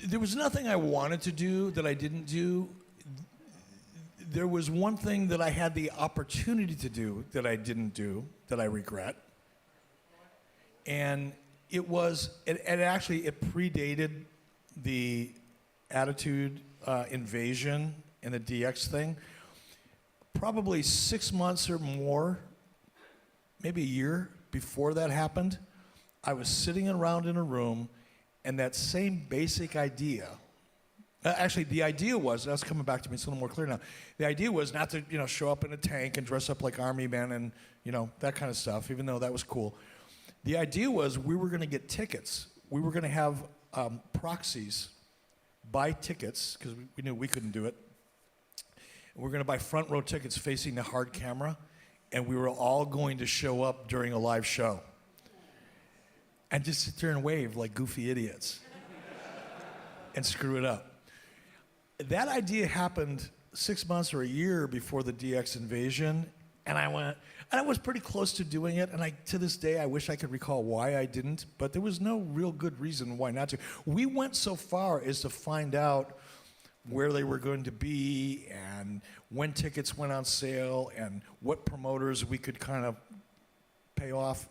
There was nothing I wanted to do that I didn't do. There was one thing that I had the opportunity to do that I didn't do, that I regret. And it predated the Attitude Invasion and the DX thing. Probably 6 months or more, maybe a year before that happened, I was sitting around in a room, and that same basic idea, actually the idea was, that's coming back to me, it's a little more clear now. The idea was not to, show up in a tank and dress up like army men and, that kind of stuff, even though that was cool. The idea was we were going to get tickets. We were going to have proxies buy tickets, because we knew we couldn't do it. We were going to buy front row tickets facing the hard camera, and we were all going to show up during a live show and just sit there and wave like goofy idiots and screw it up. That idea happened 6 months or a year before the DX invasion, and I was pretty close to doing it, and to this day, I wish I could recall why I didn't, but there was no real good reason why not to. We went so far as to find out where they were going to be and when tickets went on sale and what promoters we could kind of pay off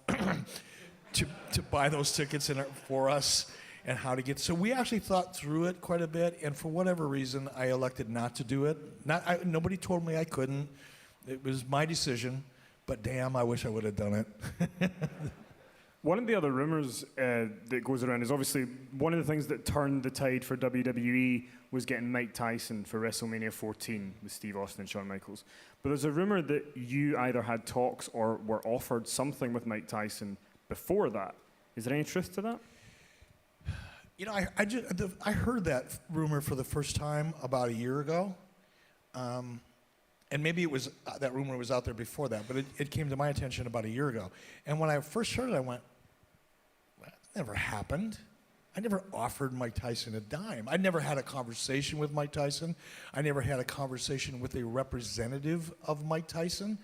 to buy those tickets for us and how to get. So we actually thought through it quite a bit, and for whatever reason, I elected not to do it. Nobody told me I couldn't. It was my decision, but damn, I wish I would have done it. One of the other rumors that goes around is obviously one of the things that turned the tide for WWE was getting Mike Tyson for WrestleMania 14 with Steve Austin and Shawn Michaels. But there's a rumor that you either had talks or were offered something with Mike Tyson before that. Is there any truth to that? I heard that rumor for the first time about a year ago. And maybe it was that rumor was out there before that, but it came to my attention about a year ago. And when I first heard it, I went, well, that never happened. I never offered Mike Tyson a dime. I never had a conversation with Mike Tyson. I never had a conversation with a representative of Mike Tyson.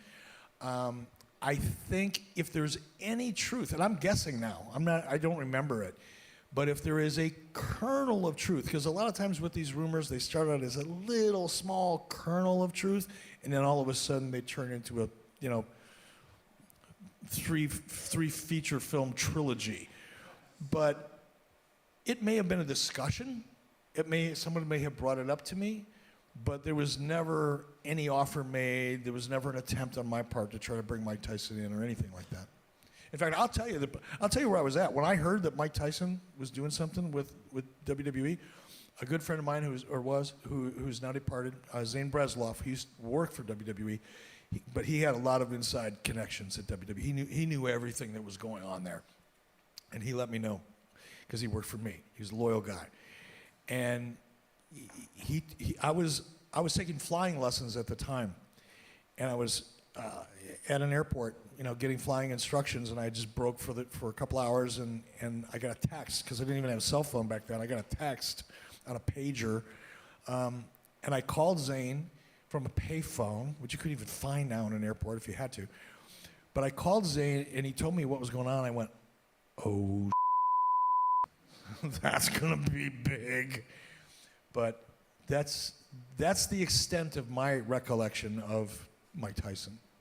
I think if there's any truth, and I'm guessing now, I don't remember it, but if there is a kernel of truth, because a lot of times with these rumors, they start out as a little small kernel of truth, and then all of a sudden they turn into a, three feature film trilogy. But it may have been a discussion. Someone may have brought it up to me, but there was never any offer made. There was never an attempt on my part to try to bring Mike Tyson in or anything like that. In fact, I'll tell you where I was at. When I heard that Mike Tyson was doing something with WWE, a good friend of mine who's now departed, Zane Bresloff, he used to work for WWE, but he had a lot of inside connections at WWE. He knew everything that was going on there, and he let me know because he worked for me. He was a loyal guy, and I was taking flying lessons at the time, and I was at an airport, getting flying instructions, and I just broke for a couple hours, and I got a text, because I didn't even have a cell phone back then. I got a text on a pager, and I called Zane from a payphone, which you couldn't even find now in an airport if you had to. But I called Zane, and he told me what was going on. I went, oh, that's gonna be big. But that's the extent of my recollection of Mike Tyson.